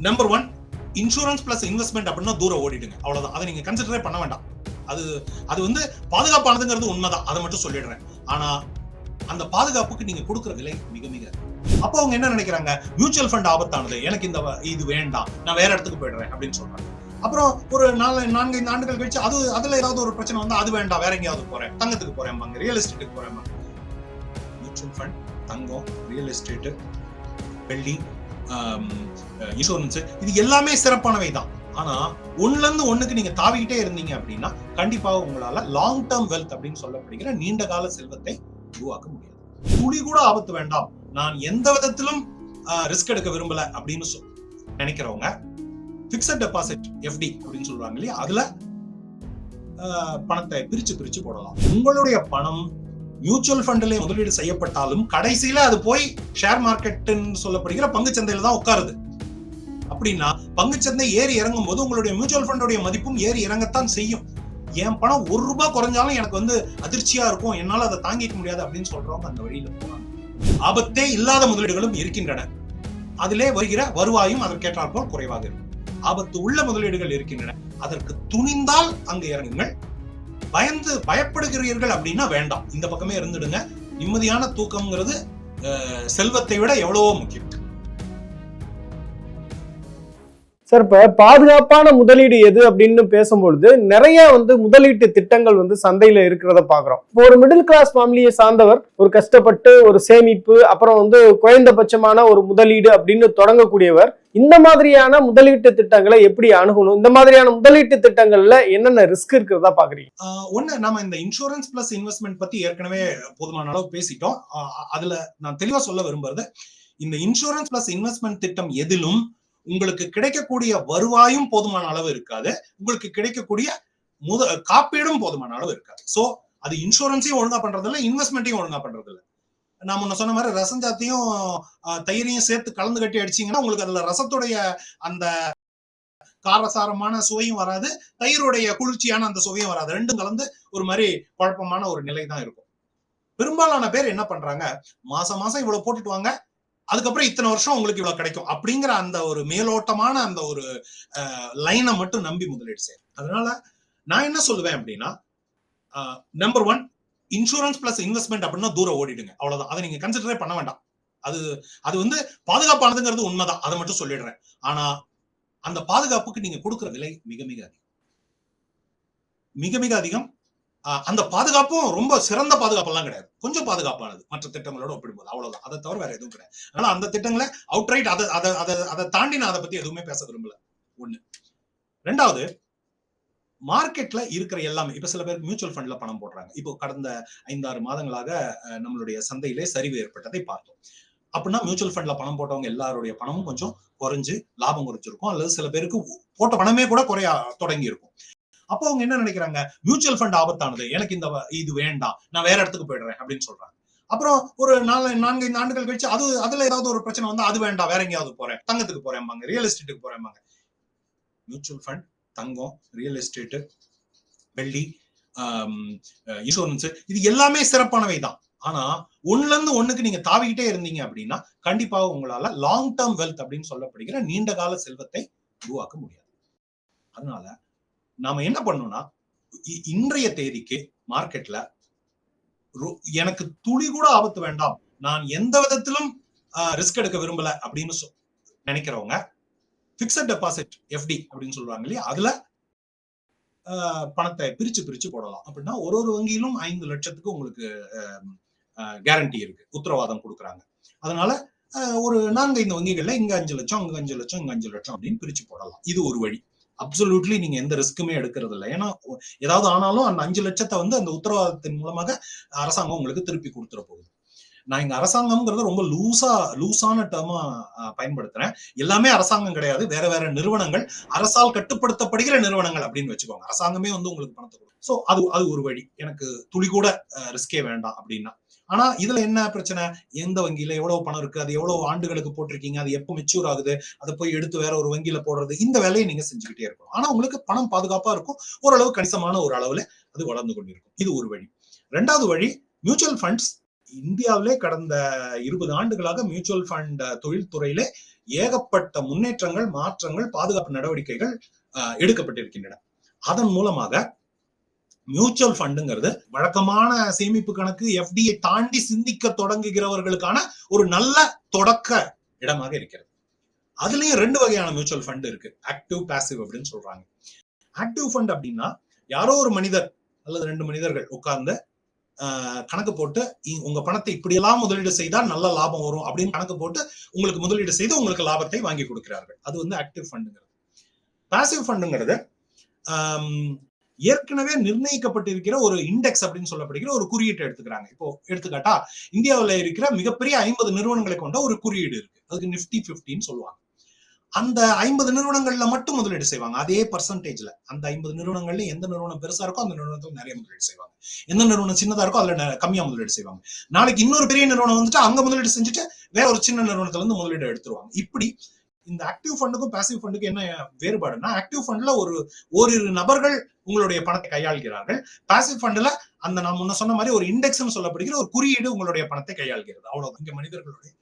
Number one, insurance plus investment அப்படின்னா தூரம் ஓடிடுங்க, அவ்வளவுதான். அதை நீங்க கன்சிடரே பண்ண வேண்டாம். அது வந்து பாதுகாப்பானதுங்கிறது உண்மைதான், அதை மட்டும் சொல்லிடுறேன். ஆனா அந்த பாதுகாப்புக்கு நீங்க கொடுக்குற விலை மிக மிக. அப்போ அவங்க என்ன நினைக்கிறாங்க, மியூச்சுவல் ஃபண்ட் ஆபத்தானது, எனக்கு இது வேண்டாம், நான் வேற இடத்துக்கு போயிடுறேன் அப்படின்னு சொல்றாங்க. அப்புறம் ஒரு 4-5 ஆண்டுகள் கழிச்சு அதுல ஏதாவது ஒரு பிரச்சனை வந்து அது வேண்டாம், வேற எங்கேயாவது போறேன், தங்கத்துக்கு போறேன், ரியல் எஸ்டேட்டுக்கு போறேன். மியூச்சுவல் ஃபண்ட், தங்கம், ரியல் எஸ்டேட், வெள்ளி, இன்சூரன்ஸ், இது எல்லாமே சிறப்பானவை தான். ஆனா ஒண்ணுல இருந்து ஒண்ணுக்கு நீங்க தாவிக்கிட்டே இருந்தீங்க அப்படின்னா கண்டிப்பா உங்களால லாங் டேர்ம் வெல்த் அப்படின்னு சொல்லப்படுகிற நீண்ட கால செல்வத்தை உருவாக்க முடியாது. துளி கூட ஆபத்து வேண்டாம், நான் எந்த விதத்திலும் ரிஸ்க் எடுக்க விரும்பல அப்படின்னு நினைக்கிறவங்க பிக்ஸட் டெபாசிட் FD அப்படின்னு சொல்றாங்க இல்லையா, அதுல பணத்தை பிரிச்சு போடலாம். உங்களுடைய பணம் மியூச்சுவல் ஃபண்ட்ல முதலீடு செய்யப்பட்டாலும் கடைசியில அது போய் ஷேர் மார்க்கெட்னு சொல்லப்படுகிற பங்கு சந்தையில தான் உட்காருது. அப்படின்னா பங்குச்சந்தை ஏறி இறங்கும் போது உங்களுடைய மியூச்சுவல் ஃபண்டோடைய மதிப்பும் ஏறி இறங்கத்தான் செய்யும். என் பணம் ₹1 குறைஞ்சாலும் எனக்கு வந்து அதிர்ச்சியா இருக்கும், என்னால அதை தாங்கிக்க முடியாது அப்படின்னு சொல்றவங்க அந்த வழியில போவாங்க. ஆபத்தே இல்லாத முதலீடுகளும் இருக்கின்றன, அதிலே வருகிற வருவாயும் அதற்கேற்றாற்போல் குறைவாக இருக்கும். ஆபத்து உள்ள முதலீடுகள் இருக்கின்றன, அதற்கு துணிந்தால் அங்கு இறங்குங்கள். பயப்படுகிறீர்கள் அப்படின்னா வேண்டாம், இந்த பக்கமே இருந்துடுங்க. நிம்மதியான தூக்கம்ங்கிறது செல்வத்தை விட எவ்வளவோ முக்கியம். சார், இப்ப பாதுகாப்பான முதலீடு எது அப்படின்னு பேசும்பொழுது நிறைய முதலீட்டு திட்டங்கள் சந்தையில இருக்கிறத பாக்குறோம். இப்போ ஒரு மிடில் கிளாஸ் ஃபேமிலியை சார்ந்தவர் ஒரு கஷ்டப்பட்டு ஒரு சேமிப்பு, அப்புறம் குறைந்தபட்சமான ஒரு முதலீடு அப்படின்னு தொடங்கக்கூடியவர் இந்த மாதிரியான முதலீட்டு திட்டங்களை எப்படி அணுகணும்? இந்த மாதிரியான முதலீட்டு திட்டங்கள்ல என்னென்ன ரிஸ்க் இருக்கிறதா பாக்குறீங்க? ஒண்ணு, நம்ம இந்த இன்சூரன்ஸ் பிளஸ் இன்வெஸ்ட்மெண்ட் பத்தி ஏற்கனவே போதுமான அளவு பேசிட்டோம். அதுல நான் தெளிவா சொல்ல விரும்புறது, இந்த இன்சூரன்ஸ் பிளஸ் இன்வெஸ்ட்மெண்ட் திட்டம் எதிலும் உங்களுக்கு கிடைக்கக்கூடிய வருவாயும் போதுமான அளவு இருக்காது, உங்களுக்கு கிடைக்கக்கூடிய காப்பீடும் போதுமான அளவு இருக்காது. சோ அது இன்சூரன்ஸையும் ஒழுங்கா பண்றது இல்ல, இன்வெஸ்ட்மெண்ட்டையும் ஒழுங்கா பண்றது இல்ல. நான் முன்ன சொன்ன மாதிரி ரசஞ்சாத்தையும் தயிரையும் சேர்த்து கலந்து கட்டி அடிச்சீங்கன்னா உங்களுக்கு அதுல ரசத்துடைய அந்த காரசாரமான சுவையும் வராது, தயிருடைய குளிர்ச்சியான அந்த சுவையும் வராது. ரெண்டும் கலந்து ஒரு மாதிரி குழப்பமான ஒரு நிலை தான் இருக்கும். பெரும்பாலான பேர் என்ன பண்றாங்க, மாசம் இவ்வளவு போட்டுட்டு வாங்க, அதுக்கப்புறம் இத்தனை வருஷம் உங்களுக்கு இவ்வளவு கிடைக்கும் அப்படிங்கிற அந்த ஒரு மேலோட்டமான அந்த ஒரு லைனை மட்டும் நம்பி முதலீடு செய்யும். அதனால நான் என்ன சொல்லுவேன் அப்படின்னா, number one, insurance plus investment அப்படின்னா தூரம் ஓடிடுங்க, அவ்வளவுதான். அதை நீங்க கன்சிடரே பண்ண வேண்டாம். அது வந்து பாதுகாப்பானதுங்கிறது உண்மைதான், அதை மட்டும் சொல்லிடுறேன். ஆனா அந்த பாதுகாப்புக்கு நீங்க கொடுக்குற விலை மிக மிக அதிகம். அந்த பாதுகாப்பும் ரொம்ப சிறந்த பாதுகாப்பு எல்லாம் கிடையாது, கொஞ்சம் பாதுகாப்பானது மற்ற திட்டங்களோட ஒப்பிடும்போது, அவ்வளவுதான். அதை தவிர வேற எதுவும் கிடையாது. அதனால அந்த திட்டங்களை அவுட்ரைட் அதை தாண்டி நான் அதை பத்தி எதுவுமே பேச விரும்பல. ஒண்ணு. ரெண்டாவது, மார்க்கெட்ல இருக்கிற எல்லாமே, இப்ப சில பேர் மியூச்சுவல் ஃபண்ட்ல பணம் போடுறாங்க. இப்போ கடந்த 5-6 மாதங்களாக நம்மளுடைய சந்தையிலே சரிவு ஏற்பட்டதை பார்த்தோம். அப்படின்னா மியூச்சுவல் ஃபண்ட்ல பணம் போட்டவங்க எல்லாருடைய பணமும் கொஞ்சம் குறைஞ்சு லாபம் குறைஞ்சிருக்கும், அல்லது சில பேருக்கு போட்ட பணமே கூட குறைய தொடங்கி இருக்கும். அப்போ அவங்க என்ன நினைக்கிறாங்க, மியூச்சுவல் ஃபண்ட் ஆபத்தானது, எனக்கு இது வேண்டாம், நான் வேற இடத்துக்கு போயிடுறேன் அப்படின்னு சொல்றாங்க. அப்புறம் ஒரு 4-5 ஆண்டுகள் கழிச்சு அதுல ஏதாவது ஒரு பிரச்சனை வந்து அது வேண்டாம், வேற எங்கேயாவது போறேன், தங்கத்துக்கு போறேன், ரியல் எஸ்டேட்டுக்கு போறேன். மியூச்சுவல் ஃபண்ட், தங்கம், ரியல் எஸ்டேட், வெள்ளி, இன்சூரன்ஸ், இது எல்லாமே சிறப்பானவை தான். ஆனா ஒண்ணுல இருந்து ஒண்ணுக்கு நீங்க தாவிக்கிட்டே இருந்தீங்க அப்படின்னா கண்டிப்பா உங்களால லாங் டேர்ம் வெல்த் அப்படின்னு சொல்லப்படுகிற நீண்ட கால செல்வத்தை உருவாக்க முடியாது. அதனால நாம என்ன பண்ணோம்னா, இன்றைய தேதிக்கு மார்க்கெட்ல எனக்கு துளி கூட ஆபத்து வேண்டாம், நான் எந்த விதத்திலும் ரிஸ்க் எடுக்க விரும்பல அப்படின்னு நினைக்கிறவங்க பிக்ஸட் டெபாசிட் FD அப்படின்னு சொல்றாங்க இல்லையா, அதுல பணத்தை பிரிச்சு போடலாம். அப்படின்னா ஒரு வங்கியிலும் 5 லட்சத்துக்கு உங்களுக்கு கேரண்டி இருக்கு, உத்தரவாதம் கொடுக்குறாங்க. அதனால ஒரு 4-5 வங்கிகள்ல இங்க 5 லட்சம், அங்க 5 லட்சம், இங்க 5 லட்சம் அப்படின்னு பிரிச்சு போடலாம். இது ஒரு வழி. அப்சல்யூட்லி நீங்க எந்த ரிஸ்க்குமே எடுக்கிறது இல்லை. ஏன்னா ஏதாவது ஆனாலும் அந்த 5 லட்சத்தை அந்த உத்தரவாதத்தின் மூலமாக அரசாங்கம் உங்களுக்கு திருப்பி கொடுத்துட போகுது. நான் இங்க அரசாங்கம்ங்கிறத ரொம்ப லூசான டேர்மா பயன்படுத்துறேன். எல்லாமே அரசாங்கம் கிடையாது, வேற வேற நிறுவனங்கள், அரசால் கட்டுப்படுத்தப்படுகிற நிறுவனங்கள் அப்படின்னு வச்சுக்கோங்க. அரசாங்கமே உங்களுக்கு பணத்தை கொடுக்கும். சோ அது ஒரு வழி, எனக்கு துளி கூட ரிஸ்கே வேண்டாம் அப்படின்னா. ஆனா இதுல என்ன பிரச்சனை, எந்த வங்கியில எவ்வளவு பணம் இருக்கு, அது எவ்வளவு ஆண்டுகளுக்கு போட்டிருக்கீங்க, அது எப்போ மெச்சூர் ஆகுது, அதை போய் எடுத்து வேற ஒரு வங்கியில போடுறது, இந்த வேலையை நீங்க செஞ்சுக்கிட்டே இருக்கணும். ஆனா உங்களுக்கு பணம் பாதுகாப்பா இருக்கும், ஓரளவு கணிசமான ஒரு அளவுல அது வளர்ந்து கொண்டிருக்கும். இது ஒரு வழி. ரெண்டாவது வழி, மியூச்சுவல் ஃபண்ட்ஸ். இந்தியாவிலே கடந்த 20 ஆண்டுகளாக மியூச்சுவல் ஃபண்ட் தொழில்துறையிலே ஏகப்பட்ட முன்னேற்றங்கள், மாற்றங்கள், பாதுகாப்பு நடவடிக்கைகள் எடுக்கப்பட்டிருக்கின்றன. அதன் மூலமாக மியூச்சுவல் ஃபண்டுங்கிறது வழக்கமான சேமிப்பு கணக்கு எஃப்டியை தாண்டி சிந்திக்க தொடங்குகிறவர்களுக்கான ஒரு நல்ல தொடக்க இடமாக இருக்கிறது. அதுலயும் 2 வகையான மியூச்சுவல் ஃபண்ட் இருக்கு, ஆக்டிவ், பாசிவ் அப்படின்னு சொல்றாங்க. ஆக்டிவ் ஃபண்ட் அப்படின்னா யாரோ ஒரு மனிதர் அல்லது 2 மனிதர்கள் உட்கார்ந்து கணக்கு போட்டு உங்க பணத்தை இப்படியெல்லாம் முதலீடு செய்தால் நல்ல லாபம் வரும் அப்படின்னு கணக்கு போட்டு உங்களுக்கு முதலீடு செய்து உங்களுக்கு லாபத்தை வாங்கி கொடுக்கிறார்கள். அது வந்து ஆக்டிவ் ஃபண்டுங்கிறது. பாசிவ் ஃபண்டுங்கிறது ஏற்கனவே நிர்ணயிக்கப்பட்டிருக்கிற ஒரு இண்டெக்ஸ் அப்படின்னு சொல்லப்படுகிற ஒரு குறியீட்டை எடுத்துக்கிறாங்க. இப்போ எடுத்துக்காட்டா இந்தியாவில் இருக்கிற மிகப்பெரிய 50 நிறுவனங்களை கொண்ட ஒரு குறியீடு இருக்கு, அதுக்கு நிஃப்டி 50 சொல்லுவாங்க. அந்த 50 நிறுவனங்கள்ல மட்டும் முதலீடு செய்வாங்க. அதே பர்சன்டேஜ்ல அந்த 50 நிறுவனங்கள்ல எந்த நிறுவனம் பெருசா இருக்கோ அந்த நிறுவனத்துல நிறைய முதலீடு செய்வாங்க, எந்த நிறுவனம் சின்னதா இருக்கோ அதுல கம்மியா முதலீடு செய்வாங்க. நாளைக்கு இன்னொரு பெரிய நிறுவனம் வந்துட்டு அங்க முதலீடு செஞ்சுட்டு வேற ஒரு சின்ன நிறுவனத்துல இருந்து முதலீடு எடுத்துருவாங்க. இப்படி இந்த ஆக்டிவ் ஃபண்டுக்கும் பாசிவ் ஃபண்டுக்கும் என்ன வேறுபாடுன்னா, ஆக்டிவ் ஃபண்ட்ல ஓரிரு நபர்கள் உங்களுடைய பணத்தை கையாள்கிறார்கள். பாசிவ் ஃபண்ட்ல அந்த நான் முன்ன சொன்ன மாதிரி ஒரு இண்டெக்ஸ்னு சொல்லப்படுகிற ஒரு குறியீடு உங்களுடைய பணத்தை கையாள்கிறது. அவ்வளவுதான். இங்க மனிதர்களுடைய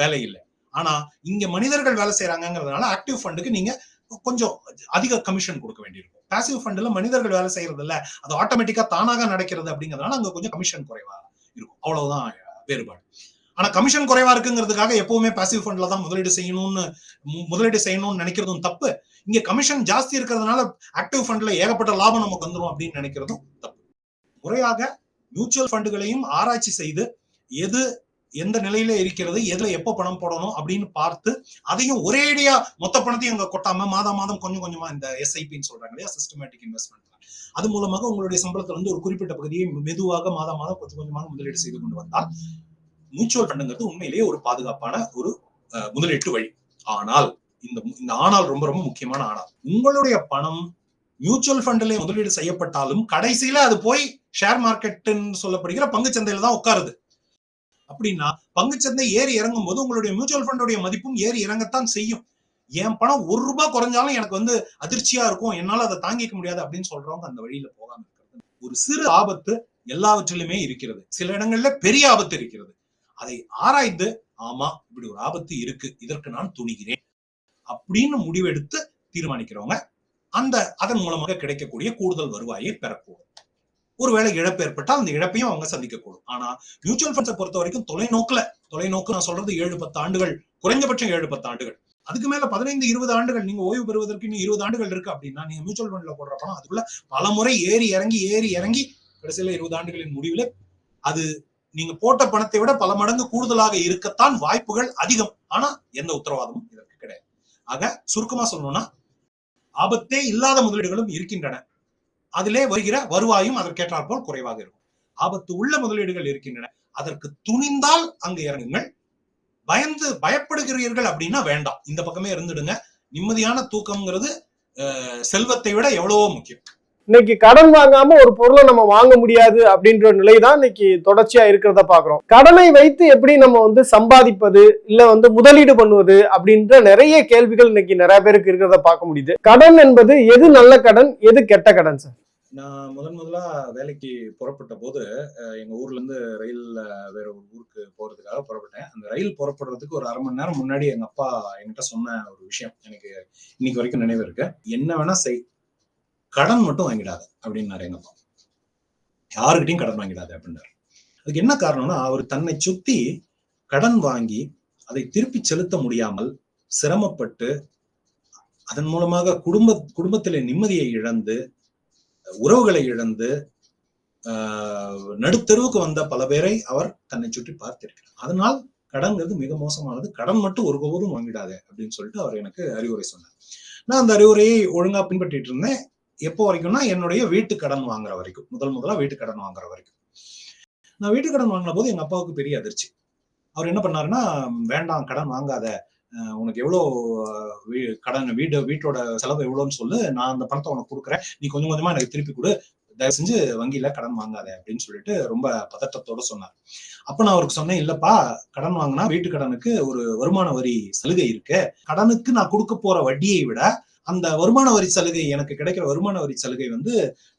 வேலை இல்லை. ஆனா இங்க மனிதர்கள் வேலை செய்யறாங்கிறதுனால ஆக்டிவ் ஃபண்டுக்கு நீங்க கொஞ்சம் அதிக கமிஷன் கொடுக்க வேண்டியிருக்கும். பாசிவ் ஃபண்ட்ல மனிதர்கள் வேலை செய்யறது இல்ல, அது ஆட்டோமேட்டிக்கா தானாக நடக்கிறது அப்படிங்கிறதுனால அங்க கொஞ்சம் கமிஷன் குறைவா இருக்கும். அவ்வளவுதான் வேறுபாடு. ஆனா கமிஷன் குறைவா இருக்குங்கிறதுக்காக எப்பவுமே பாசிவ் ஃபண்ட்ல தான் முதலீடு செய்யணும்னு நினைக்கிறதும் தப்பு. இங்க கமிஷன் ஜாஸ்தி இருக்கிறதுனால ஆக்டிவ் ஃபண்ட்ல ஏகப்பட்ட லாபம் நமக்கு வந்துடும் அப்படின்னு நினைக்கிறதும் தப்பு. முறையாக மியூச்சுவல் ஃபண்டுகளையும் ஆராய்ச்சி செய்து எது எந்த நிலையில இருக்கிறது, எதுல எப்போ பணம் போடணும் அப்படின்னு பார்த்து அதையும் ஒரேடியா மொத்த பணத்தையும் அங்க கொட்டாம மாதம் மாதம் கொஞ்சம் கொஞ்சமா இந்த எஸ்ஐபின்னு சொல்றாங்க இல்லையா, சிஸ்டமேட்டிக் இன்வெஸ்ட்மெண்ட், அது மூலமாக உங்களுடைய சம்பளத்துல வந்து ஒரு குறிப்பிட்ட பகுதியை மெதுவாக மாதம் மாதம் கொஞ்சம் கொஞ்சமாக முதலீடு செய்து கொண்டு வந்தால் மியூச்சுவல் ஃபண்டுங்கிறது உண்மையிலேயே ஒரு பாதுகாப்பான ஒரு முதலீட்டு வழி. ஆனால் இந்த ஆனால் ரொம்ப ரொம்ப முக்கியமான ஆனால், உங்களுடைய பணம் மியூச்சுவல் ஃபண்ட்ல முதலீடு செய்யப்பட்டாலும் கடைசியில அது போய் ஷேர் மார்க்கெட்னு சொல்லப்படுகிற பங்கு சந்தையில தான் உட்காருது. அப்படின்னா பங்குச்சந்தை ஏறி இறங்கும் போது உங்களுடைய மியூச்சுவல் ஃபண்டோடைய மதிப்பும் ஏறி இறங்கத்தான் செய்யும். என் பணம் ₹1 குறைஞ்சாலும் எனக்கு வந்து அதிர்ச்சியா இருக்கும், என்னால அதை தாங்கிக்க முடியாது அப்படின்னு சொல்றவங்க அந்த வழியில போகாம இருக்கிறது. ஒரு சிறு ஆபத்து எல்லாவற்றிலுமே இருக்கிறது, சில இடங்கள்ல பெரிய ஆபத்து இருக்கிறது. அதை ஆராய்ந்து ஆமா இப்படி ஒரு ஆபத்து இருக்கு, இதற்கு நான் துணிகிறேன் அப்படின்னு முடிவெடுத்து தீர்மானிக்கிறவங்க அதன் மூலமாக கிடைக்கக்கூடிய கூடுதல் வருவாயை பெறக்கூடும். ஒருவேளை இழப்பு ஏற்பட்டால் அந்த இழப்பையும் அவங்க சந்திக்கக்கூடும். ஆனா மியூச்சுவல் ஃபண்ட்ஸை பொறுத்த வரைக்கும் தொலைநோக்கு நான் சொல்றது 7-10 ஆண்டுகள், குறைந்தபட்சம் 7-10 ஆண்டுகள். அதுக்கு மேல 15-20 ஆண்டுகள் நீங்க ஓய்வு பெறுவதற்கு இன்னும் 20 ஆண்டுகள் இருக்கு அப்படின்னா நீங்க மியூச்சுவல் ஃபண்ட்ல போடுற பணம் அதுக்குள்ள பல முறை ஏறி இறங்கி கடைசியில 20 ஆண்டுகளின் முடிவுல அது நீங்க போட்ட பணத்தை விட பல மடங்கு கூடுதலாக இருக்கத்தான் வாய்ப்புகள் அதிகம். ஆனா எந்த உத்தரவாதமும் இதற்கு கிடையாது. ஆக சுருக்கமா சொல்லணும்னா ஆபத்தே இல்லாத முதலீடுகளும் இருக்கின்றன, அதிலே வருகிற வருவாயும் அதற்கேற்றாற்போல் குறைவாக இருக்கும். ஆபத்து உள்ள முதலீடுகள் இருக்கின்றன, அதற்கு துணிந்தால் அங்கு இறங்குங்கள். பயப்படுகிறீர்கள் அப்படின்னா வேண்டாம், இந்த பக்கமே இருந்துடுங்க. நிம்மதியான தூக்கம்ங்கிறது செல்வத்தை விட எவ்வளவோ முக்கியம். இன்னைக்கு கடன் வாங்காம ஒரு பொருளை நம்ம வாங்க முடியாது அப்படின்ற நிலைதான் இன்னைக்கு தொடர்ச்சியா இருக்கிறத பாக்குறோம். கடனை வைத்து எப்படி நம்ம வந்து சம்பாதிப்பது இல்ல வந்து முதலீடு பண்ணுவது அப்படின்ற நிறைய கேள்விகள் இன்னைக்கு நிறைய பேருக்கு இருக்கிறத பார்க்க முடியுது. கடன் என்பது எது நல்ல கடன், எது கெட்ட கடன் சார்? நான் முதலா வேலைக்கு புறப்பட்ட போது எங்க ஊர்ல இருந்து ரயில்ல வேற ஒரு ஊருக்கு போறதுக்காக புறப்பட்டேன். அந்த ரயில் புறப்படுறதுக்கு ஒரு 1/2 மணி நேரம் முன்னாடி எங்க அப்பா என்கிட்ட சொன்ன ஒரு விஷயம் எனக்கு இன்னைக்கு வரைக்கும் நினைவு இருக்கு. என்ன வேணா செய், கடன் மட்டும் வாங்கிடாது அப்படின்னாரு எங்க அப்பா. யாருக்கிட்டையும் கடன் வாங்கிடாது அப்படின்னாரு. அதுக்கு என்ன காரணம்னா, அவர் தன்னை சுத்தி கடன் வாங்கி அதை திருப்பி செலுத்த முடியாமல் சிரமப்பட்டு அதன் மூலமாக குடும்பத்திலே நிம்மதியை இழந்து உறவுகளை இழந்து நடுத்தெருவுக்கு வந்த பல பேரை அவர் தன்னை சுற்றி பார்த்திருக்கிறார். அதனால் கடன்கிறது மிக மோசமானது, கடன் மட்டும் ஒருபோதும் வாங்கிடாது அப்படின்னு சொல்லிட்டு அவர் எனக்கு அறிவுரை சொன்னார். நான் அந்த அறிவுரையை ஒழுங்கா பின்பற்றிட்டு இருந்தேன். எப்போ வரைக்கும்னா என்னுடைய வீட்டு கடன் வாங்குற வரைக்கும், முதலா வீட்டு கடன் வாங்குற வரைக்கும். நான் வீட்டு கடன் வாங்கின போது எங்க அப்பாவுக்கு பெரிய அதிர்ச்சி. அவர் என்ன பண்ணாருன்னா, வேண்டாம் கடன் வாங்காத, உனக்கு எவ்வளவு கடன் வீட்டோட செலவு எவ்வளவுன்னு சொல்லு, நான் அந்த பணத்தை உனக்கு கொடுக்குறேன், நீ கொஞ்சம் கொஞ்சமா எனக்கு திருப்பி கொடு, தயவு செஞ்சு வங்கியில கடன் வாங்காத அப்படின்னு சொல்லிட்டு ரொம்ப பதட்டத்தோட சொன்னார். அப்ப நான் அவருக்கு சொன்னேன், இல்லப்பா கடன் வாங்கினா வீட்டு கடனுக்கு ஒரு வருமான வரி சலுகை இருக்கு, கடனுக்கு நான் கொடுக்க போற வட்டியை விட அந்த வருமான வரி சலுகை, எனக்கு கிடைக்கிற வருமான வரி சலுகை வந்து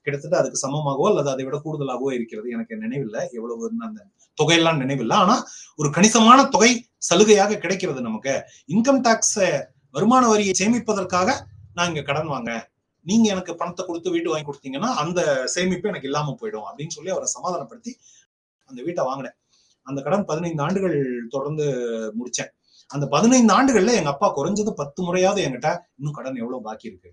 கிட்டத்தட்ட அதுக்கு சமமாகவோ அல்லது அதை விட கூடுதலாகவோ இருக்கிறது. எனக்கு நினைவில்லை எவ்வளவு அந்த தொகையெல்லாம் நினைவில்லை. ஆனா ஒரு கணிசமான தொகை சலுகையாக கிடைக்கிறது நமக்கு. இன்கம் டாக்ஸ் வருமான வரியை சேமிப்பதற்காக நான் இங்க கடன் வாங்க, நீங்க எனக்கு பணத்தை கொடுத்து வீடு வாங்கி கொடுத்தீங்கன்னா அந்த சேமிப்பு எனக்கு இல்லாம போயிடும் அப்படின்னு சொல்லி அவரை சமாதானப்படுத்தி அந்த வீட்டை வாங்கினேன். அந்த கடன் 15 ஆண்டுகள் தொடர்ந்து முடிச்சேன். அந்த 15 ஆண்டுகள்ல எங்க அப்பா குறைஞ்சது 10 முறையாவது என்கிட்ட இன்னும் கடன் எவ்வளவு பாக்கி இருக்கு,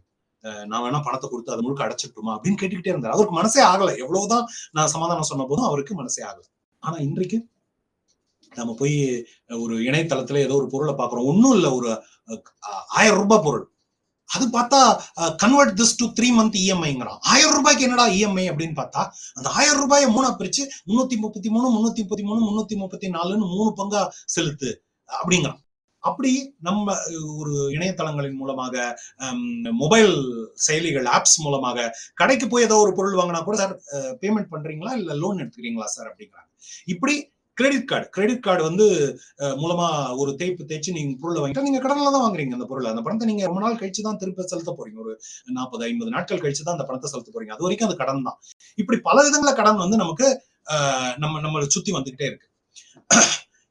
நான் வேணா பணத்தை கொடுத்து அது முழுக்க அடைச்சிட்டுமா அப்படின்னு கேட்டுக்கிட்டே இருந்தார். அவருக்கு மனசே ஆகல. எவ்வளவுதான் நான் சமாதானம் சொன்ன போதும் அவருக்கு மனசே ஆகல. ஆனா இன்றைக்கு நம்ம போய் ஒரு இணையதளத்துல ஏதோ ஒரு பொருளை பாக்குறோம், ஒன்னும் இல்ல, ஒரு 1000 ரூபாய் பொருள், அது பார்த்தா கன்வெர்ட் திஸ் டு 3 month இஎம்ஐங்கிறான். 1000 ரூபாய்க்கு என்னடா இஎம்ஐ அப்படின்னு பார்த்தா அந்த 1000 ரூபாயை 3 பிரிச்சு 333 333 334 3 பங்கா செலுத்து அப்படிங்கிறான். அப்படி நம்ம ஒரு இணையதளங்களின் மூலமாக, மொபைல் செயலிகள் ஆப்ஸ் மூலமாக கடைக்கு போய் ஏதோ ஒரு பொருள் வாங்கினா கூட, சார் பேமெண்ட் பண்றீங்களா இல்ல லோன் எடுத்துக்கிறீங்களா சார் அப்படிங்கிறாங்க. இப்படி கிரெடிட் கார்டு வந்து மூலமா ஒரு தேய்ச்சி நீங்க பொருளை வாங்கிட்டா நீங்க கடன்ல தான் வாங்குறீங்க அந்த பொருளை. அந்த பணத்தை நீங்க ரொம்ப நாள் கழிச்சு தான் திருப்பி செலுத்த போறீங்க. ஒரு 40-50 நாட்கள் கழிச்சு தான் அந்த பணத்தை செலுத்த போறீங்க. அது வரைக்கும் அது கடன் தான். இப்படி பல விதங்கள கடன் வந்து நமக்கு நம்மளை சுத்தி வந்துகிட்டே இருக்கு.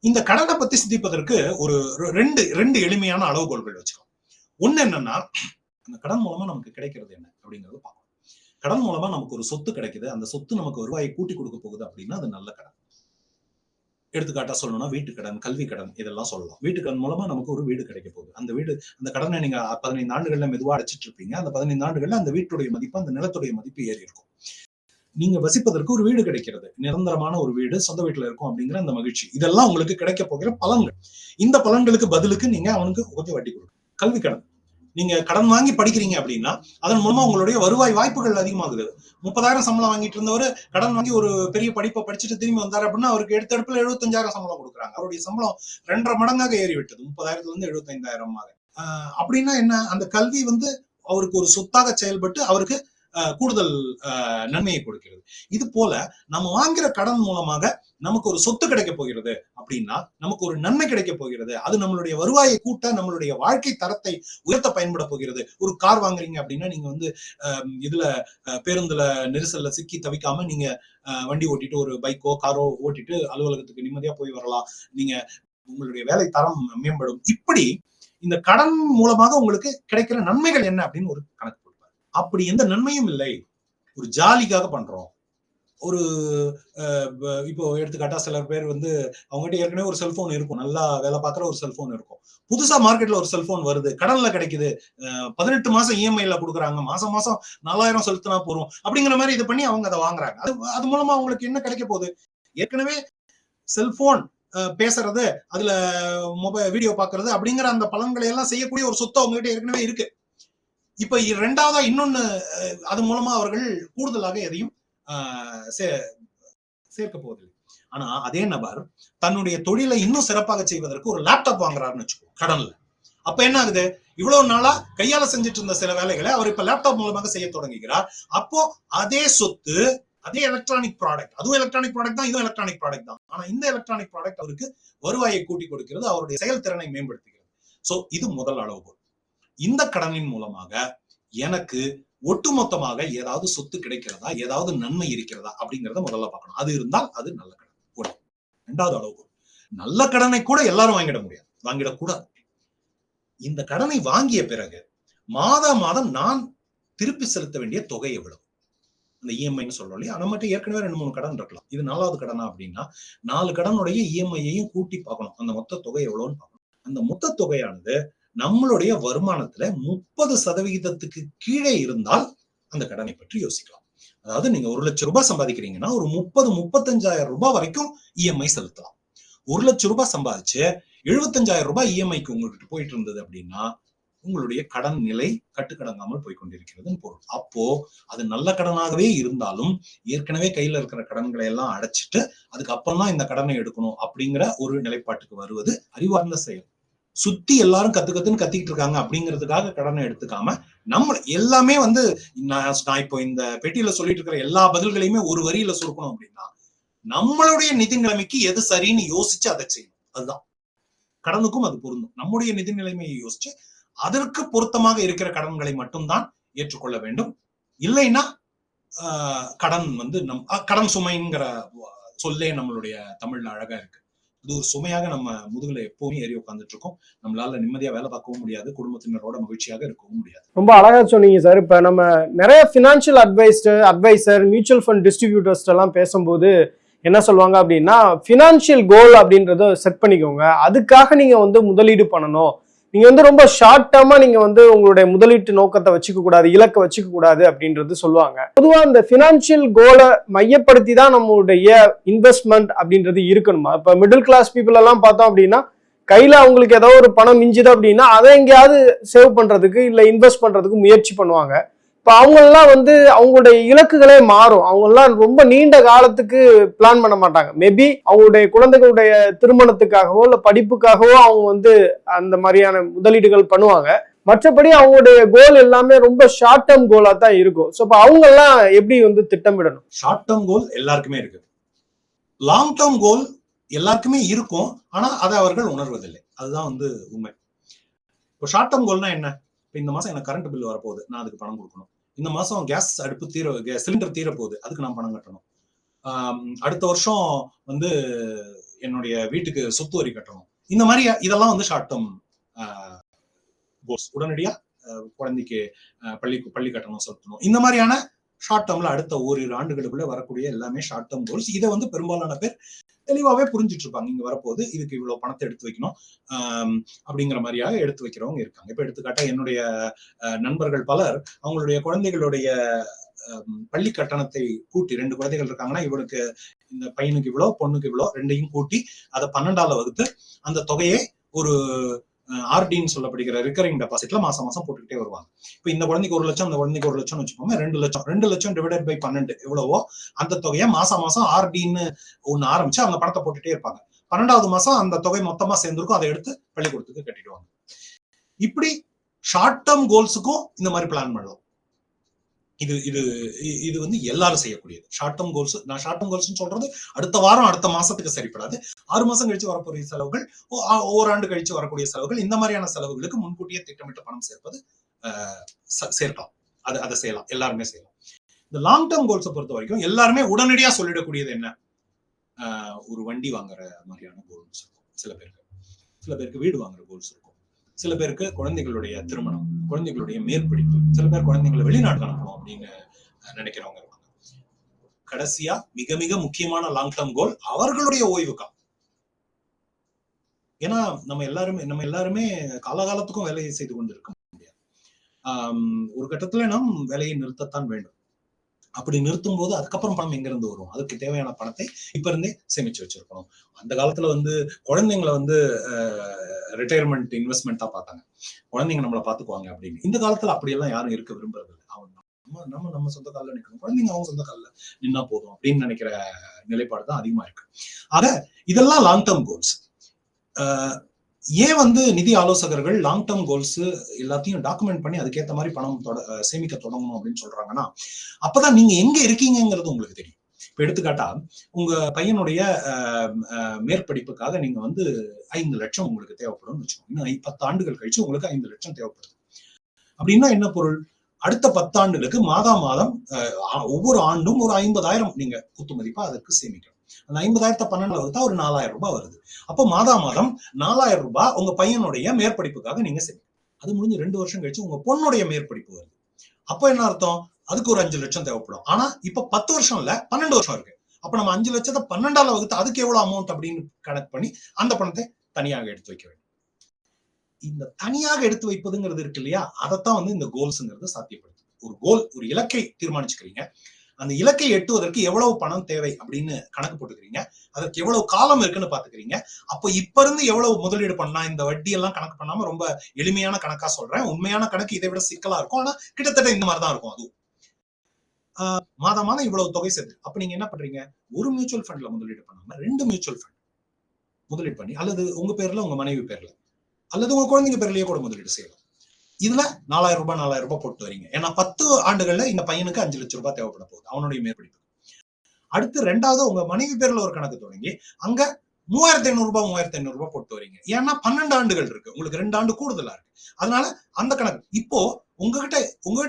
இந்த கடனை பத்தி சிந்திப்பதற்கு ஒரு ரெண்டு எளிமையான அளவுகோல்கள் வச்சுக்கலாம். ஒண்ணு என்னன்னா, அந்த கடன் மூலமா நமக்கு கிடைக்கிறது என்ன அப்படிங்கறது பார்க்கணும். கடன் மூலமா நமக்கு ஒரு சொத்து கிடைக்குது, அந்த சொத்து நமக்கு வருவாயை கூட்டி கொடுக்க போகுது அப்படின்னா அது நல்ல கடன். எடுத்துக்காட்டா சொல்லணும்னா வீட்டு கடன், கல்வி கடன், இதெல்லாம் சொல்லலாம். வீட்டு கடன் மூலமா நமக்கு ஒரு வீடு கிடைக்க போகுது. அந்த கடனை நீங்க 15 ஆண்டுகள்ல மெதுவா அடைச்சிட்டு இருப்பீங்க. அந்த 15 ஆண்டுகள்ல அந்த வீட்டுடைய மதிப்பு, அந்த நிலத்துடைய மதிப்பு ஏறி இருக்கும். நீங்க வசிப்பதற்கு ஒரு வீடு கிடைக்கிறது, நிரந்தரமான ஒரு வீடு சொந்த வீட்டுல இருக்கும் அப்படிங்கிற அந்த மகிழ்ச்சி, இதெல்லாம் உங்களுக்கு கிடைக்க போகிற பலன்கள். இந்த பலன்களுக்கு பதிலுக்கு நீங்க அவனுக்கு கொஞ்சம் வட்டி கொடுக்கணும். கல்வி கடன், நீங்க கடன் வாங்கி படிக்கிறீங்க அப்படின்னா அதன் மூலமா உங்களுடைய வருவாய் வாய்ப்புகள் அதிகமாகுது. 30,000 சம்பளம் வாங்கிட்டு இருந்தவர் கடன் வாங்கி ஒரு பெரிய படிப்பை படிச்சுட்டு திரும்பி வந்தாரு அப்படின்னா அவருக்கு எடுத்த இடத்துல 75,000 சம்பளம் கொடுக்குறாங்க. அவருடைய சம்பளம் 2.5 மடங்காக ஏறி விட்டது, 30,000 இருந்து 75,000. அப்படின்னா என்ன, அந்த கல்வி வந்து அவருக்கு ஒரு சொத்தாக செயல்பட்டு அவருக்கு கூடுதல் நன்மையை கொடுக்கிறது. இது போல நம்ம வாங்குற கடன் மூலமாக நமக்கு ஒரு சொத்து கிடைக்க போகிறது அப்படின்னா நமக்கு ஒரு நன்மை கிடைக்க போகிறது. அது நம்மளுடைய வருவாயை கூட்ட, நம்மளுடைய வாழ்க்கை தரத்தை உயர்த்த பயன்பட போகிறது. ஒரு கார் வாங்குறீங்க அப்படின்னா நீங்க வந்து இதுல பேருந்துல நெரிசல்ல சிக்கி தவிக்காம நீங்க வண்டி ஓட்டிட்டு ஒரு பைக்கோ காரோ ஓட்டிட்டு அலுவலகத்துக்கு நிம்மதியா போய் வரலாம். நீங்க உங்களுடைய வேலை தரம் மேம்படும். இப்படி இந்த கடன் மூலமாக உங்களுக்கு கிடைக்கிற நன்மைகள் என்ன அப்படின்னு ஒரு கணக்கு போடுவார். அப்படி எந்த நன்மையும் இல்லை, ஒரு ஜாலிக்காக பண்றோம். ஒரு இப்போ எடுத்துக்காட்டா சிலர் பேர் வந்து அவங்ககிட்ட ஏற்கனவே ஒரு செல்போன் இருக்கும், நல்லா வேலை பார்க்குற ஒரு செல்போன் இருக்கும். புதுசா மார்க்கெட்ல ஒரு செல்போன் வருது, கடன்ல கிடைக்குது, 18 மாசம் இஎம்ஐல கொடுக்குறாங்க, மாசம் 4,000 செலுத்தினா போறோம் அப்படிங்கிற மாதிரி இது பண்ணி அவங்க அதை வாங்குறாங்க. அது மூலமா அவங்களுக்கு என்ன கிடைக்க போகுது? ஏற்கனவே செல்போன் பேசுறது, அதுல மொபைல் வீடியோ பாக்குறது அப்படிங்கிற அந்த பலன்களை எல்லாம் செய்யக்கூடிய ஒரு சொத்து அவங்ககிட்ட ஏற்கனவே இருக்கு. இப்ப இரண்டாவதா இன்னொன்னு, அது மூலமா அவர்கள் கூடுதலாக எதையும் சேர்க்க போவதில்லை. ஆனா அதே நபர் தன்னுடைய தொழிலை இன்னும் சிறப்பாக செய்வதற்கு ஒரு லேப்டாப் வாங்குறாருன்னு வச்சுக்கோ கடன்ல. அப்ப என்ன ஆகுது, இவ்வளவு நாளா கையால செஞ்சுட்டு இருந்த சில வேலைகளை அவர் இப்ப லேப்டாப் மூலமாக செய்ய தொடங்குகிறார். அப்போ அதே சொத்து, அதே எலக்ட்ரானிக் ப்ராடக்ட், அதுவும் எலக்ட்ரானிக் ப்ராடக்ட் தான், இதுவும் எலக்ட்ரானிக் ப்ராடக்ட் தான். ஆனா இந்த எலக்ட்ரானிக் ப்ராடக்ட் அவருக்கு வருவாயை கூட்டி கொடுக்கிறது, அவருடைய செயல்திறனை மேம்படுத்துகிறது. சோ இது முதல் அளவுகோல். இந்த கடனின் மூலமாக எனக்கு ஒட்டுமொத்தமாக ஏதாவது சொத்து கிடைக்கிறதா, ஏதாவது நன்மை இருக்கிறதா அப்படிங்கறத முதல்ல பார்க்கணும். அது இருந்தால் அது நல்ல கடன். ஒன்று. இரண்டாவது அளவுகோல், நல்ல கடனை கூட எல்லாரும் வாங்கிடக்கூடாது. இந்த கடனை வாங்கிய பிறகு மாதம் நான் திருப்பி செலுத்த வேண்டிய தொகை எவ்வளவு, அந்த இஎம்ஐன்னு சொல்றோம் இல்லையா, நம்மகிட்ட ஏற்கனவே 2-3 கடன் இருக்கலாம். இது 4வது கடனா அப்படின்னா 4 கடனுடைய இஎம்ஐயையும் கூட்டி பார்க்கணும். அந்த மொத்த தொகை எவ்வளவுன்னு பார்க்கணும். அந்த மொத்த தொகையானது நம்மளுடைய வருமானத்துல 30% கீழே இருந்தால் அந்த கடனை பற்றி யோசிக்கலாம். அதாவது நீங்க 1 லட்சம் ரூபாய் சம்பாதிக்கிறீங்கன்னா ஒரு 30-35,000 ரூபாய் வரைக்கும் இஎம்ஐ செலுத்தலாம். 1 லட்சம் ரூபாய் சம்பாதிச்சு 75,000 ரூபாய் இஎம்ஐக்கு உங்களுக்கு போயிட்டு இருந்தது அப்படின்னா உங்களுடைய கடன் நிலை கட்டுக்கடங்காமல் போய்கொண்டிருக்கிறதுன்னு பொருள். அப்போ அது நல்ல கடனாகவே இருந்தாலும் ஏற்கனவே கையில இருக்கிற கடன்களை எல்லாம் அடைச்சிட்டு அதுக்கப்புறம் தான் இந்த கடனை எடுக்கணும் அப்படிங்கிற ஒரு நிலைப்பாட்டுக்கு வருவது அறிவார்ந்த செயல். சுத்தி எல்லாரும் கத்துன்னு கத்திக்கிட்டு இருக்காங்க அப்படிங்கிறதுக்காக கடனை எடுத்துக்காம நம்ம எல்லாமே வந்து நான் இப்போ இந்த பெட்டியில சொல்லிட்டு இருக்கிற எல்லா பதில்களையுமே ஒரு வரியில சுருக்கணும் அப்படின்னா நம்மளுடைய நிதி நிலைமைக்கு எது சரின்னு யோசிச்சு அதை செய்யணும். அதுதான் கடனுக்கும் அது பொருந்தும். நம்முடைய நிதி நிலைமையை யோசிச்சு அதற்கு பொருத்தமாக இருக்கிற கடன்களை மட்டும்தான் ஏற்றுக்கொள்ள வேண்டும். இல்லைன்னா கடன் கடன் சுமைங்கிற சொல்லே நம்மளுடைய தமிழ்ல அழகா இருக்கு. இது ஒரு சுமையாக நம்ம முதுகுல எப்பவுமே ஏறி உட்காந்துட்டு இருக்கோம். நம்மளால நிம்மதியா வேலை பார்க்கவும் முடியாது, குடும்பத்தினரோட மகிழ்ச்சியாக இருக்கவும் முடியாது. ரொம்ப அழகா சொன்னீங்க சார். இப்ப நம்ம நிறைய financial adviser, mutual fund distributors எல்லாம் பேசும்போது என்ன சொல்லுவாங்க அப்படின்னா, பினான்சியல் கோல் அப்படின்றத செட் பண்ணிக்கோங்க, அதுக்காக நீங்க முதலீடு பண்ணணும், நீங்க ரொம்ப ஷார்ட் டேர்மா நீங்க உங்களுடைய முதலீட்டு நோக்கத்தை வச்சுக்க கூடாது, இலக்கை வச்சுக்க கூடாது அப்படின்றது சொல்லுவாங்க. பொதுவா இந்த பினான்சியல் கோலை மையப்படுத்தி தான் நம்மளுடைய இன்வெஸ்ட்மெண்ட் அப்படின்றது இருக்கணுமா? இப்ப மிடில் கிளாஸ் பீப்புள் எல்லாம் பார்த்தோம் அப்படின்னா, கையில அவங்களுக்கு ஏதோ ஒரு பணம் மிஞ்சுது அப்படின்னா அதை எங்கேயாவது சேவ் பண்றதுக்கு இல்ல இன்வெஸ்ட் பண்றதுக்கு முயற்சி பண்ணுவாங்க. இப்ப அவங்கெல்லாம் அவங்களுடைய இலக்குகளே மாறும். அவங்கெல்லாம் ரொம்ப நீண்ட காலத்துக்கு பிளான் பண்ண மாட்டாங்க. மேபி அவங்களுடைய குழந்தைகளுடைய திருமணத்துக்காகவோ இல்ல படிப்புக்காகவோ அவங்க அந்த மாதிரியான முதலீடுகள் பண்ணுவாங்க. மற்றபடி அவங்களுடைய கோல் எல்லாமே ரொம்ப ஷார்ட் டேர்ம் கோலா தான் இருக்கும். ஸோ அவங்க எல்லாம் எப்படி திட்டமிடணும்? ஷார்ட் டேர்ம் கோல் எல்லாருக்குமே இருக்கு, லாங் டேர்ம் கோல் எல்லாருக்குமே இருக்கும். ஆனா அதை அவர்கள் உணர்வதில்லை. அதுதான் உண்மை. இப்போ ஷார்ட் டேர்ம் கோல்னா என்ன? இப்போ இந்த மாசம் எனக்கு கரண்ட் பில் வரப்போகுது, நான் அதுக்கு பணம் கொடுக்கணும். இந்த மாசம் கேஸ் அடுப்பு சிலிண்டர் தீர போகுது, அதுக்கு நான் பணம் கட்டணும். அடுத்த வருஷம் என்னுடைய வீட்டுக்கு சொத்து வரி கட்டணும். இந்த மாதிரி இதெல்லாம் ஷார்ட் டேர்ம் கோல்ஸ். உடனடியா குழந்தைக்கு பள்ளி கட்டணம் செலுத்தணும். இந்த மாதிரியான ஷார்ட் டேர்ம்ல அடுத்த ஓரிரு ஆண்டுகளுக்குள்ள வரக்கூடிய எல்லாமே ஷார்ட் டேர்ம் கோல்ஸ். இதை பெரும்பாலான பேர் தெளிவாவே புரிஞ்சிட்டு இருப்பாங்க. இங்க வரப்போது இதுக்கு இவ்வளவு பணத்தை எடுத்து வைக்கணும் அப்படிங்கிற மாதிரியாக எடுத்து வைக்கிறவங்க இருக்காங்க. இப்ப எடுத்துக்காட்டா என்னுடைய நண்பர்கள் பலர் அவங்களுடைய குழந்தைகளுடைய பள்ளி கட்டணத்தை கூட்டி, 2 குழந்தைகள் இருக்காங்கன்னா இவனுக்கு இந்த பையனுக்கு இவ்வளோ, பொண்ணுக்கு இவ்வளோ, ரெண்டையும் கூட்டி அதை 12ஆல வகுத்து அந்த தொகையை ஒரு ஆர்டின்னு சொல்லப்படுகிற ரிகரிங் டெபாசிட்ல மாசம் மாசம் போட்டுக்கிட்டே வருவாங்க. இப்ப இந்த குழந்தைக்கு 1 லட்சம், அந்த குழந்தைக்கு 1 லட்சம் வச்சுக்கோங்க, 2 லட்சம் டிவைடட் பை 12 எவ்வளவோ அந்த தொகையை மாசம் மாசம் ஆர்டின்னு ஒண்ணு ஆரம்பிச்சு அவங்க பணத்தை போட்டுட்டே இருப்பாங்க. 12வது மாசம் அந்த தொகை மொத்தமா சேர்ந்திருக்கும், அதை எடுத்து பள்ளிக்கூடத்துக்கு கட்டிடுவாங்க. இப்படி ஷார்ட் டேர்ம் கோல்ஸுக்கும் இந்த மாதிரி பிளான் பண்ணலாம். இது இது இது எல்லாரும் செய்யக்கூடியது ஷார்ட் டேர்ம் கோல்ஸ். நான் ஷார்ட் டேர்ம் கோல்ஸ் சொல்றது அடுத்த வாரம் அடுத்த மாசத்துக்கு சரிப்படாது. 6 மாசம் கழிச்சு வரக்கூடிய செலவுகள், ஓராண்டு கழிச்சு வரக்கூடிய செலவுகள், இந்த மாதிரியான செலவுகளுக்கு முன்கூட்டியே திட்டமிட்டு பணம் சேர்ப்பது சேர்க்கலாம். அதை செய்யலாம், எல்லாருமே செய்யலாம். இந்த லாங் டேர்ம் கோல்ஸை பொறுத்த வரைக்கும் எல்லாருமே உடனடியா சொல்லிடக்கூடியது என்ன? ஒரு வண்டி வாங்குற மாதிரியான கோல்ஸ் இருக்கும் சில பேருக்கு வீடு வாங்குற கோல்ஸ் இருக்கும், சில பேருக்கு குழந்தைகளுடைய திருமணம், குழந்தைகளுடைய மேற்படிப்பு, சில பேர் குழந்தைங்களை வெளிநாட்டு அனுப்பணும் அப்படின்னு நினைக்கிறவங்க இருப்பாங்க. கடைசியா மிக மிக முக்கியமான லாங் டேர்ம் கோல் அவர்களுடைய ஓய்வுக்காக. ஏன்னா நம்ம எல்லாருமே காலகாலத்துக்கும் வேலையை செய்து கொண்டு இருக்க முடியாது. ஒரு கட்டத்துல நாம் வேலையை நிறுத்தத்தான் வேண்டும். அப்படி நிறுத்தும் போது அதுக்கப்புறம் பணம் எங்க இருந்து வரும்? அதுக்கு தேவையான பணத்தை இப்ப இருந்தே சேமிச்சு வச்சிருக்கணும். அந்த காலத்துல குழந்தைங்களை ரிட்டையர்மெண்ட் இன்வெஸ்ட்மெண்டா பார்த்தாங்க, குழந்தைங்க நம்மளை பாத்துக்குவாங்க அப்படின்னு. இந்த காலத்துல அப்படியெல்லாம் யாரும் இருக்க விரும்புறது இல்லை. நம்ம சொந்த காலில் நிற்கணும், குழந்தைங்க அவங்க சொந்த காலில் நின்னா போதும் அப்படின்னு நினைக்கிற நிலைப்பாடு தான் அதிகமா இருக்கு. ஆக இதெல்லாம் லாங் டேர்ம் கோல்ஸ். ஏன் நிதி ஆலோசகர்கள் லாங் டேர்ம் கோல்ஸ் எல்லாத்தையும் டாக்குமெண்ட் பண்ணி அதுக்கேற்ற மாதிரி பணம் சேமிக்க தொடங்கணும் அப்படின்னு சொல்றாங்கன்னா, அப்பதான் நீங்க எங்க இருக்கீங்கிறது உங்களுக்கு தெரியும். இப்ப எடுத்துக்காட்டா உங்க பையனுடைய மேற்படிப்புக்காக நீங்க 5 லட்சம் உங்களுக்கு தேவைப்படும் வச்சுக்கோங்க. இன்னும் 10 ஆண்டுகள் கழிச்சு உங்களுக்கு 5 லட்சம் தேவைப்படுது அப்படின்னா என்ன பொருள்? அடுத்த 10 ஆண்டுகளுக்கு மாதம் ஒவ்வொரு ஆண்டும் ஒரு 50,000 நீங்க குத்து மதிப்பா அதற்கு சேமிக்கணும். அந்த 50,000 12 வகுத்தா ஒரு 4,000 ரூபாய் வருது. அப்போ மாதம் 4,000 ரூபாய் உங்க பையனுடைய மேற்படிப்புக்காக நீங்க சேமிக்கணும். அது முடிஞ்சு 2 வருஷம் கழிச்சு உங்க பொண்ணுடைய மேற்படிப்பு வருது. அப்போ என்ன அர்த்தம்? அதுக்கு ஒரு 5 லட்சம் தேவைப்படும். ஆனா இப்ப 10 வருஷம் இல்ல, 12 வருஷம் இருக்கு. அப்ப நம்ம 5 லட்சத்தை 12ஆல வகுத்து அதுக்கு எவ்வளவு அமௌண்ட் அப்படின்னு கணக்கு பண்ணி அந்த பணத்தை தனியாக எடுத்து வைக்க வேண்டும். இந்த தனியாக எடுத்து வைப்பதுங்கிறது இருக்கு இல்லையா, அதைத்தான் இந்த கோல்ஸ்ங்கிறது சாத்தியப்படுது. ஒரு கோல், ஒரு இலக்கை தீர்மானிச்சுக்கிறீங்க, அந்த இலக்கை எட்டுவதற்கு எவ்வளவு பணம் தேவை அப்படின்னு கணக்கு போட்டுக்கிறீங்க, அதற்கு எவ்வளவு காலம் இருக்குன்னு பாத்துக்கிறீங்க. அப்போ இப்ப இருந்து எவ்வளவு முதலீடு பண்ணா, இந்த வட்டி எல்லாம் கணக்கு பண்ணாம ரொம்ப எளிமையான கணக்கா சொல்றேன். உண்மையான கணக்கு இதை விட சிக்கலா இருக்கும், ஆனா கிட்டத்தட்ட இந்த மாதிரிதான் இருக்கும். அதுவும் மாதம் இவ்வளவு தொகை சேர்த்து அப்ப நீங்க என்ன பண்றீங்க? ஒரு மியூச்சுவல் ஃபண்ட்ல முதலீடு பண்ணாம 2 மியூச்சுவல் ஃபண்ட் முதலீடு பண்ணி, அல்லது உங்க பேர்ல உங்க மனைவி பேர்ல அல்லது உங்க குழந்தைங்க பேர்லயே கூட முதலீடு செய்யலாம். இதுல 4,000 ரூபாய் போட்டு வரீங்க. ஏன்னா 10 ஆண்டுகள்ல இந்த பையனுக்கு 5 லட்சம் ரூபாய் தேவைப்பட போகுது அவனுடைய மேற்படிப்பு. அடுத்து 2வது உங்க மனைவி பேர்ல ஒரு கணக்கு தொடங்கி அங்க $3,500 போட்டு வரீங்க. ஏன்னா 12 ஆண்டுகள் இருக்கு, உங்களுக்கு 2 ஆண்டு கூடுதலா இருக்கு. அதனால அந்த கணக்கு. இப்போ உங்ககிட்ட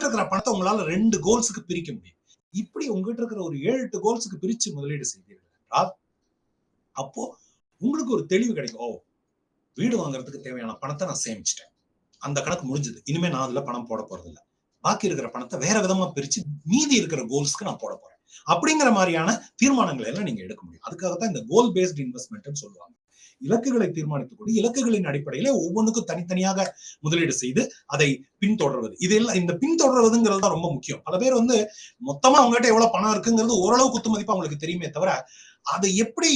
இருக்கிற பணத்தை உங்களால 2 கோல்ஸுக்கு பிரிக்க முடியும். இப்படி உங்ககிட்ட இருக்கிற ஒரு 7-8 கோல்ஸுக்கு பிரிச்சு முதலீடு செய்தீர்கள் என்றால் அப்போ உங்களுக்கு ஒரு தெளிவு கிடைக்கும். ஓ, வீடு வாங்குறதுக்கு தேவையான பணத்தை நான் சேமிச்சிட்டேன், அந்த கணக்கு முடிஞ்சது, இனிமே நான் அதுல பணம் போட போறது இல்லை, பாக்கி இருக்கிற பணத்தை வேற விதமா பிரிச்சு மீதி இருக்கிற கோல்ஸ்க்கு நான் போட போறேன் அப்படிங்கிற மாதிரியான தீர்மானங்களை எல்லாம் நீங்க எடுக்க முடியும். அதுக்காகத்தான் இந்த கோல் பேஸ்ட் இன்வெஸ்ட்மெண்ட் சொல்லுவாங்க. இலக்குகளை தீர்மானித்துக் கொண்டு இலக்குகளின் அடிப்படையில ஒவ்வொன்றுக்கும் தனித்தனியாக முதலீடு செய்து அதை பின்தொடர்வது. இதெல்லாம் இந்த பின்தொடர்வதுங்கிறது தான் ரொம்ப முக்கியம். பல பேர் மொத்தமா அவங்ககிட்ட எவ்வளவு பணம் இருக்குங்கிறது ஓரளவு குத்து மதிப்பா அவங்களுக்கு தெரியுமே தவிர அதை எப்படி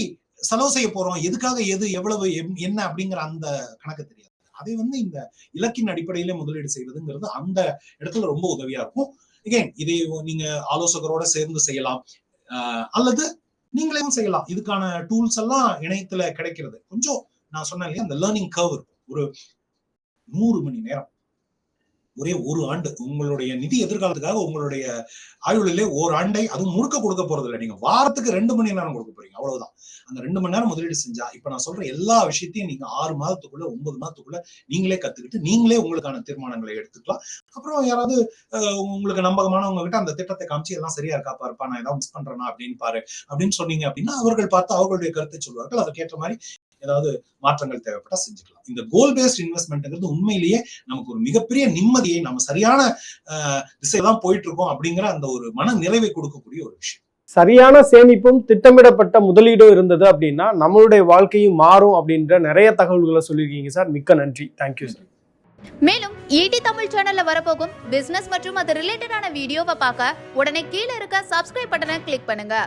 செலவு செய்ய போறோம், எதுக்காக, எது எவ்வளவு என்ன அப்படிங்கிற அந்த கணக்கு தெரியாது. அதை இந்த இலக்கின் அடிப்படையில முதலீடு செய்வதுங்கிறது அந்த இடத்துல ரொம்ப உதவியா இருக்கும். இதை நீங்க ஆலோசகரோட சேர்ந்து செய்யலாம், அல்லது நீங்களையும் செய்யலாம். இதுக்கான டூல்ஸ் எல்லாம் இணையத்துல கிடைக்கிறது. கொஞ்சம் நான் சொன்னேன் இல்லையா, அந்த லேர்னிங் கர்வ் இருக்கும். ஒரு 100 மணி நேரம், ஒரே ஒரு ஆண்டு உங்களுடைய நிதி எதிர்காலத்துக்காக உங்களுடைய ஆயுளிலே ஒரு ஆண்டை அதுவும் முழுக்க கொடுக்க போறது இல்லை. நீங்க வாரத்துக்கு 2 மணி நேரம் கொடுக்க போறீங்க, அவ்வளவுதான். அந்த 2 மணி நேரம் முதலீடு செஞ்சா இப்ப நான் சொல்ற எல்லா விஷயத்தையும் நீங்க 6 மாதத்துக்குள்ள 9 மாதத்துக்குள்ள நீங்களே கத்துக்கிட்டு நீங்களே உங்களுக்கான தீர்மானங்களை எடுத்துக்கலாம். அப்புறம் யாராவது உங்களுக்கு நம்பகமானவங்க கிட்ட அந்த திட்டத்தை காமிச்சு எல்லாம் சரியா இருக்கா பாருப்பா, நான் ஏதாவது மிஸ் பண்றேனா அப்படின்னு பாரு அப்படின்னு சொன்னீங்க அப்படின்னா அவர்கள் பார்த்து அவர்களுடைய கருத்தை சொல்வார்கள். அதற்கேற்ற மாதிரி ஏதாவது மாற்றங்கள் தேவைப்பட்டா செஞ்சுக்கலாம். இந்த கோல் பேஸ்ட் இன்வெஸ்ட்மெண்ட்ங்கிறது உண்மையிலேயே நமக்கு ஒரு மிகப்பெரிய நிம்மதியை, நம்ம சரியான திசையெல்லாம் போயிட்டு இருக்கோம் அப்படிங்கிற அந்த ஒரு மன நிறைவை கொடுக்கக்கூடிய ஒரு விஷயம். சரியான சேமிப்பும் திட்டமிடப்பட்ட முதலீடும் இருந்தது அப்படின்னா நம்மளுடைய வாழ்க்கையும் மாறும் அப்படின்ற நிறைய தகவல்களை சொல்லியிருக்கீங்க சார். மிக்க நன்றி. Thank you sir. மேலும் ஈடி தமிழ் சேனல்ல வரப்போகும் பிசினஸ் மற்றும் அது ரிலேட்டடான வீடியோவை பார்க்க உடனே கீழே இருக்க சப்ஸ்கிரைப் பட்டனை கிளிக் பண்ணுங்க.